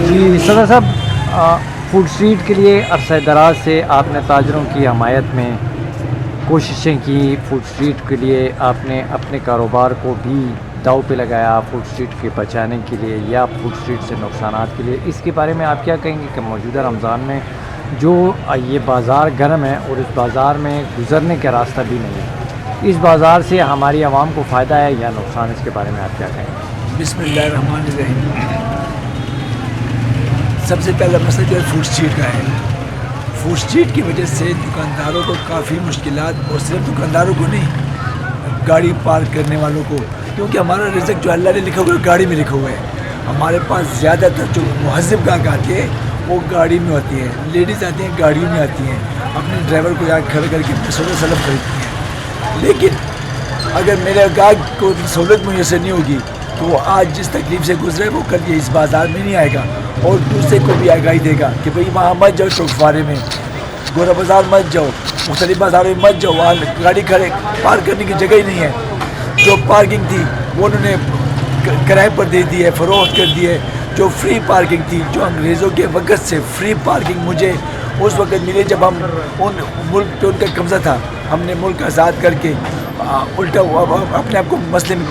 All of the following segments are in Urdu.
جی صدر صاحب، فوڈ اسٹریٹ کے لیے عرصہ دراز سے آپ نے تاجروں کی حمایت میں کوششیں کی. فوڈ اسٹریٹ کے لیے آپ نے اپنے کاروبار کو بھی داؤ پہ لگایا فوڈ اسٹریٹ کے بچانے کے لیے یا فوڈ اسٹریٹ سے نقصانات کے لیے. اس کے بارے میں آپ کیا کہیں گے کہ موجودہ رمضان میں جو یہ بازار گرم ہے اور اس بازار میں گزرنے کا راستہ بھی نہیں ہے، اس بازار سے ہماری عوام کو فائدہ ہے یا نقصان؟ اس کے بارے میں آپ کیا کہیں گے؟ بسم اللہ الرحمن الرحیم. سب سے پہلا مسئلہ جو ہے فوڈ اسٹریٹ کا ہے. فوڈ اسٹریٹ کی وجہ سے دکانداروں کو کافی مشکلات، اور صرف دکانداروں کو نہیں، گاڑی پارک کرنے والوں کو، کیونکہ ہمارا رزق جو اللہ نے لکھا ہوا ہے گاڑی میں لکھا ہوا ہے. ہمارے پاس زیادہ تر جو مہذب گاہک آتے ہیں وہ گاڑی میں ہوتی ہیں، لیڈیز آتی ہیں گاڑیوں میں آتی ہیں، اپنے ڈرائیور کو یہاں کھڑا کر کے سولہ سلف خریدتی ہیں. لیکن اگر میرے گاہک کو سہولت میسر نہیں ہوگی تو وہ آج جس تکلیف سے گزرے وہ کل یہ اس بازار میں نہیں آئے گا، اور دوسرے کو بھی آگاہی دے گا کہ بھئی وہاں مت جاؤ، چوکفارے میں گورا بازار مت جاؤ، مختلف بازاروں میں مت جاؤ، وہاں گاڑی کھڑے پارک کرنے کی جگہ ہی نہیں ہے. جو پارکنگ تھی وہ انہوں نے کرائے پر دے دی ہے، فروخت کر دی ہے. جو فری پارکنگ تھی، جو انگریزوں کے وقت سے فری پارکنگ مجھے اس وقت ملے جب ہم ان ملک پہ ان کا قبضہ تھا، ہم نے ملک آزاد کر کے الٹا اپنے آپ کو مسئلے میں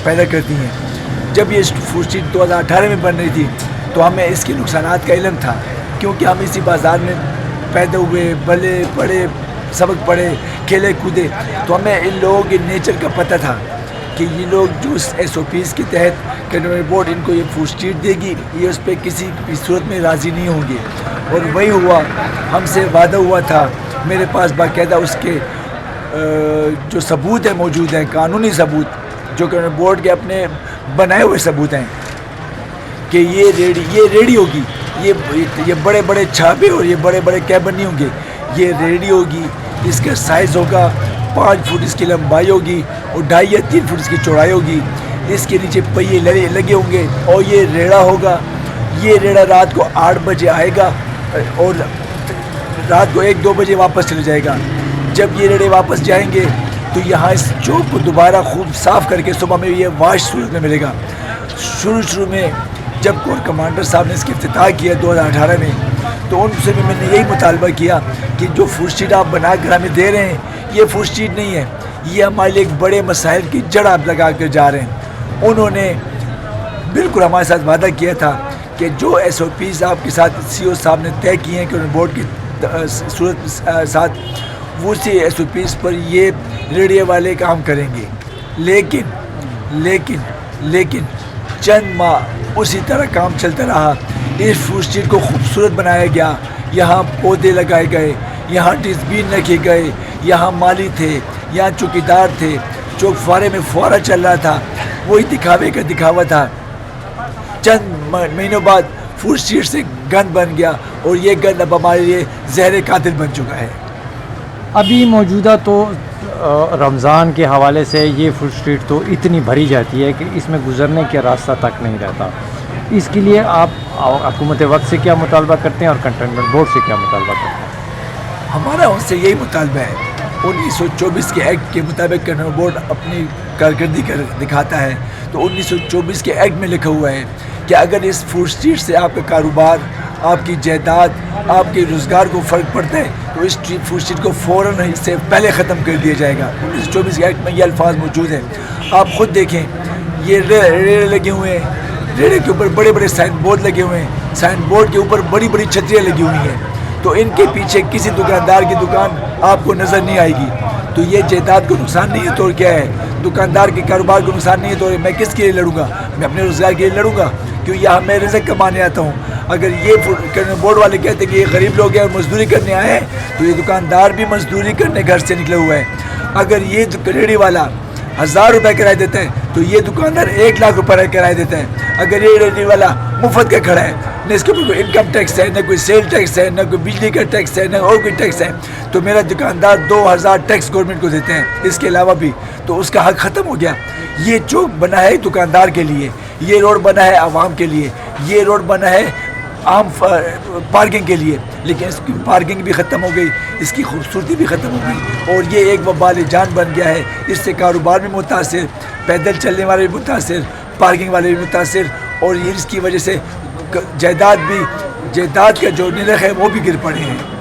پیدا کرتی ہیں. جب یہ فوڈ اسٹریٹ 2018 میں بن رہی تھی تو ہمیں اس کے نقصانات کا علم تھا، کیونکہ ہم اسی بازار میں پیدا ہوئے، بلے پڑھے، سبق پڑھے، کھیلے کودے، تو ہمیں ان لوگوں کے نیچر کا پتہ تھا کہ یہ لوگ جو ایس او پیز کے تحت کنٹرول بورڈ ان کو یہ فوڈ اسٹریٹ دے گی، یہ اس پہ کسی بھی صورت میں راضی نہیں ہوں گے. اور وہی ہوا، ہم سے وعدہ ہوا تھا. میرے پاس باقاعدہ اس کے جو ثبوت ہیں موجود ہیں، قانونی ثبوت جو کنٹرول بورڈ کے اپنے بنائے ہوئے ثبوت ہیں کہ یہ ریڈی ہوگی، یہ بڑے بڑے چھاپے اور یہ بڑے بڑے کیبن نہیں ہوں گے، یہ ریڈی ہوگی. اس کا سائز ہوگا 5 فٹ، اس کی لمبائی ہوگی اور 2.5 یا 3 فٹ اس کی چوڑائی ہوگی. اس کے نیچے پہیے لگے ہوں گے اور یہ ریڑا ہوگا. یہ ریڑا رات کو 8 بجے آئے گا اور رات کو 1-2 بجے واپس چلے جائے گا. جب یہ ریڑے واپس جائیں گے تو یہاں اس چوک کو دوبارہ خوب صاف کر کے صبح میں یہ واش صورت میں ملے گا. شروع میں جب کور کمانڈر صاحب نے اس کی افتتاح کیا 2018 میں، تو ان سے بھی میں نے یہی مطالبہ کیا کہ جو فوڈ اسٹریٹ آپ بنا کر ہمیں دے رہے ہیں یہ فوڈ اسٹریٹ نہیں ہے، یہ ہمارے لیے ایک بڑے مسائل کی جڑ آپ لگا کر جا رہے ہیں. انہوں نے بالکل ہمارے ساتھ وعدہ کیا تھا کہ جو ایس او پیز آپ کے ساتھ سی او صاحب نے طے کیے ہیں کہ انہوں بورڈ کی صورت ساتھ وہ سی ایس او پیز پر یہ ریڈیو والے کام کریں گے. لیکن چند ماہ اسی طرح کام چلتا رہا. اس فوڈ اسٹریٹ کو خوبصورت بنایا گیا، یہاں پودے لگائے گئے، یہاں ڈسبین رکھے گئے، یہاں مالی تھے، یہاں چوکیدار تھے، چوک فارے میں فوارہ چل رہا تھا، وہی دکھاوے کا دکھاوا تھا. چند مہینوں بعد فوڈ اسٹریٹ سے گند بن گیا اور یہ گند اب ہمارے لیے زہر قاتل بن چکا ہے. ابھی موجودہ تو رمضان کے حوالے سے یہ فوڈ اسٹریٹ تو اتنی بھری جاتی ہے کہ اس میں گزرنے کا راستہ تک نہیں رہتا. اس کے لیے آپ حکومت وقت سے کیا مطالبہ کرتے ہیں اور کنٹینمنٹ بورڈ سے کیا مطالبہ کرتے ہیں؟ ہمارا ان سے یہی مطالبہ ہے. 1924 کے ایکٹ کے مطابق کنٹرول بورڈ اپنی کارکردگی دکھاتا ہے. تو 1924 کے ایکٹ میں لکھا ہوا ہے کہ اگر اس فوڈ اسٹریٹ سے آپ کا کاروبار، آپ کی جائیداد، آپ کے روزگار کو فرق پڑتا ہے تو اس فوڈ اسٹریٹ کو فوراً اس سے پہلے ختم کر دیا جائے گا. 1924 کے ایکٹ میں یہ الفاظ موجود ہیں. آپ خود دیکھیں، یہ ریڑے لگے ہوئے ہیں، ریڑے کے اوپر بڑے بڑے سائن بورڈ لگے ہوئے ہیں، سائن بورڈ کے اوپر بڑی بڑی چھتریاں لگی ہوئی ہیں. تو ان کے پیچھے کسی دکاندار کی دکان آپ کو نظر نہیں آئے گی. تو یہ جائیداد کو نقصان نہیں ہے تو کیا ہے؟ دکاندار کے کاروبار کو نقصان نہیں ہے تو میں کس کے لیے لڑوں گا؟ میں اپنے روزگار کے لیے لڑوں گا، کیوں یہاں میں رزق کمانے آتا ہوں. اگر یہ بورڈ والے کہتے ہیں کہ یہ غریب لوگ ہیں اور مزدوری کرنے آئے ہیں، تو یہ دکاندار بھی مزدوری کرنے گھر سے نکلا ہوا ہے. اگر یہ ریڑھی والا 1000 روپے کرایہ دیتا ہے تو یہ دکاندار 1 لاکھ روپے کرایہ دیتا ہے. اگر یہ ریڑھی والا مفت کا کھڑا ہے، نہ اس کے اوپر کوئی انکم ٹیکس ہے، نہ کوئی سیل ٹیکس ہے، نہ کوئی بجلی کا ٹیکس ہے، نہ اور کوئی ٹیکس ہے، تو میرا دکاندار 2000 ٹیکس گورنمنٹ کو دیتے ہیں اس کے علاوہ بھی، تو اس کا حق ختم ہو گیا. یہ چوک بنا ہے دکاندار کے لیے، یہ روڈ بنا ہے عوام کے لیے، یہ روڈ بنا ہے عام پارکنگ کے لیے، لیکن اس کی پارکنگ بھی ختم ہو گئی، اس کی خوبصورتی بھی ختم ہو گئی اور یہ ایک وبال جان بن گیا ہے. اس سے کاروبار بھی متاثر، پیدل چلنے والے بھی متاثر، پارکنگ والے بھی متاثر، اور یہ اس کی وجہ سے جائیداد کا جو نرخ ہے وہ بھی گر پڑے ہیں.